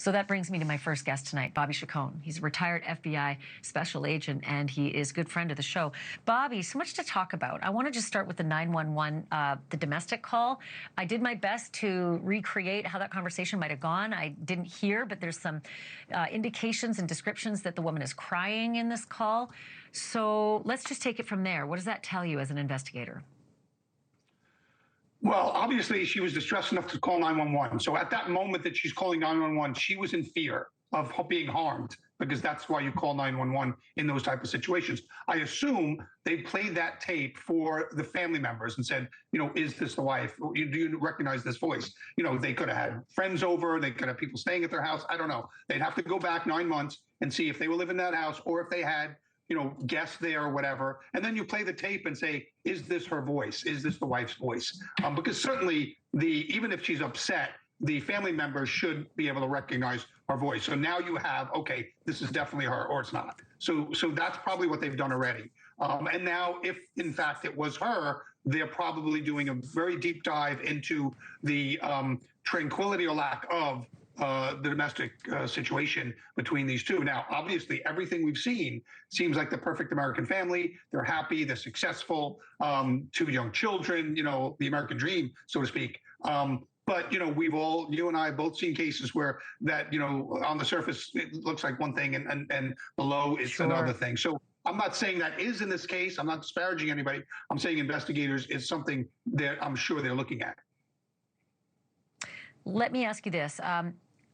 So that brings me to my first guest tonight, Bobby Chacon. He's a retired FBI special agent, and he is a good friend of the show. Bobby, so much to talk about. I want to just start with the 911, the domestic call. I did my best to recreate how that conversation might have gone. I didn't hear, but there's some indications and descriptions that the woman is crying in this call. So let's just take it from there. What does that tell you as an investigator? Well, obviously, she was distressed enough to call 911. So at that moment that she's calling 911, she was in fear of being harmed, because that's why you call 911 in those type of situations. I assume they played that tape for the family members and said, you know, is this the wife? Do you recognize this voice? You know, they could have had friends over. They could have people staying at their house. I don't know. They'd have to go back 9 months and see if they were living in that house or if they had, you know, guests there or whatever. And then you play the tape and say, is this her voice? Is this the wife's voice? Because certainly even if she's upset, the family members should be able to recognize her voice. So now you have, okay, this is definitely her or it's not. So that's probably what they've done already. And now if in fact it was her, they're probably doing a very deep dive into the tranquility or lack of the domestic situation between these two. Now, obviously, everything we've seen seems like the perfect American family. They're happy, they're successful, 2 young children, you know, the American dream, so to speak. But, you know, you and I have both seen cases where that, you know, on the surface, it looks like one thing and below it's another thing. So I'm not saying that is in this case. I'm not disparaging anybody. I'm saying investigators is something that I'm sure they're looking at. Let me ask you this.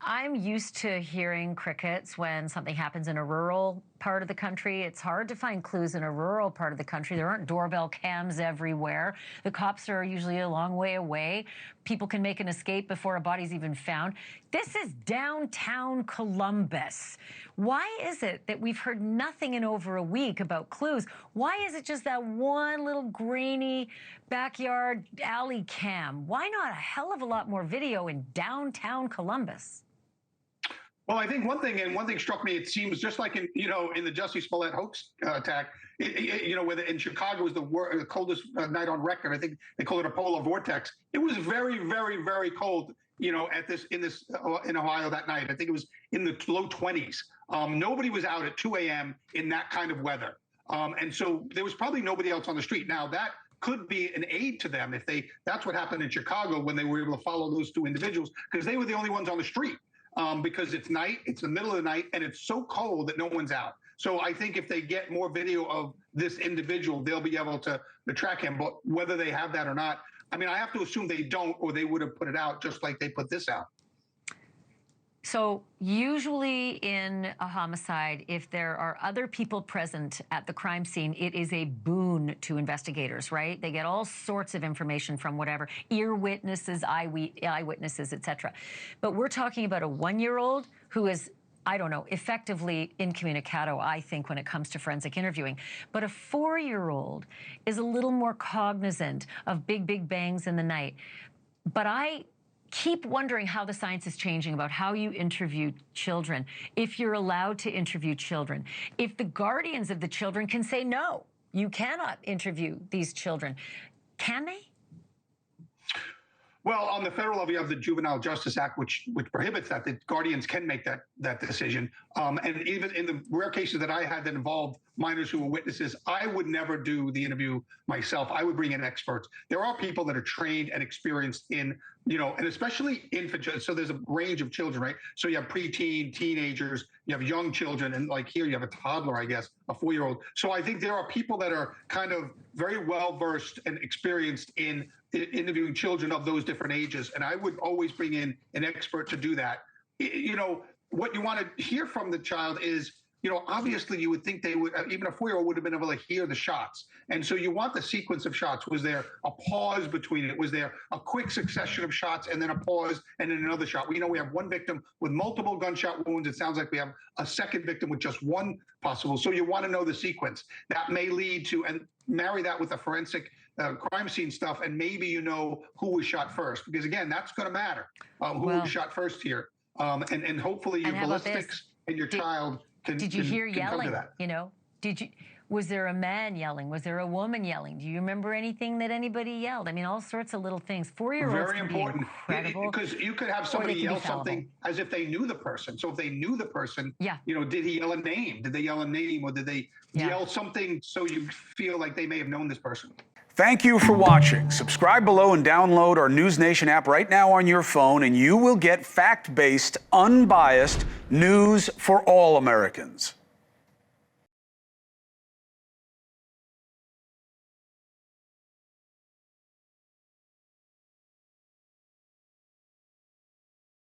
I'm used to hearing crickets when something happens in a rural part of the country. It's hard to find clues in a rural part of the country. There aren't doorbell cams everywhere. The cops are usually a long way away. People can make an escape before a body's even found. This is downtown Columbus. Why is it that we've heard nothing in over a week about clues? Why is it just that one little grainy backyard alley cam? Why not a hell of a lot more video in downtown Columbus? Well, I think one thing struck me. It seems just like in the Jussie Smollett hoax attack, where in Chicago was the coldest night on record. I think they call it a polar vortex. It was very, very, very cold. You know, in Ohio that night. I think it was in the low 20s. Nobody was out at 2 a.m. in that kind of weather, and so there was probably nobody else on the street. Now that could be an aid to them if that's what happened in Chicago when they were able to follow those two individuals, because they were the only ones on the street. Because it's night, it's the middle of the night, and it's so cold that no one's out. So I think if they get more video of this individual, they'll be able to track him. But whether they have that or not, I mean, I have to assume they don't, or they would have put it out just like they put this out. So usually in a homicide, if there are other people present at the crime scene, it is a boon to investigators, right? They get all sorts of information from whatever, ear witnesses, eyewitnesses, etc. But we're talking about a 1-year-old who is, I don't know, effectively incommunicado, I think, when it comes to forensic interviewing. But a 4-year-old is a little more cognizant of big bangs in the night. But I keep wondering how the science is changing about how you interview children, if you're allowed to interview children, if the guardians of the children can say, no, you cannot interview these children. Can they? Well, on the federal level, you have the Juvenile Justice Act, which prohibits that. The guardians can make that decision. And even in the rare cases that I had that involved minors who were witnesses, I would never do the interview myself. I would bring in experts. There are people that are trained and experienced in, and especially infant. So there's a range of children, right? So you have preteen, teenagers, you have young children, and like here you have a toddler, I guess, a 4-year-old. So I think there are people that are kind of very well versed and experienced in interviewing children of those different ages. And I would always bring in an expert to do that. What you want to hear from the child is, obviously you would think they would, even a 4-year-old would have been able to hear the shots. And so you want the sequence of shots. Was there a pause between it? Was there a quick succession of shots and then a pause and then another shot? We know we have one victim with multiple gunshot wounds. It sounds like we have a second victim with just one possible. So you want to know the sequence. That may lead to, and marry that with the forensic crime scene stuff, and maybe who was shot first, because again, that's going to matter. Who was shot first here, and hopefully your ballistics and your child can. Did you hear can yelling? Come to that. Did you? Was there a man yelling? Was there a woman yelling? Do you remember anything that anybody yelled? I mean, all sorts of little things. 4-year-olds Very can important. be incredible. Because you could have somebody yell something as if they knew the person. So if they knew the person, you know, did he yell a name? Did they yell a name, or did they yell something so you feel like they may have known this person? Thank you for watching. Subscribe below and download our NewsNation app right now on your phone, and you will get fact-based, unbiased news for all Americans.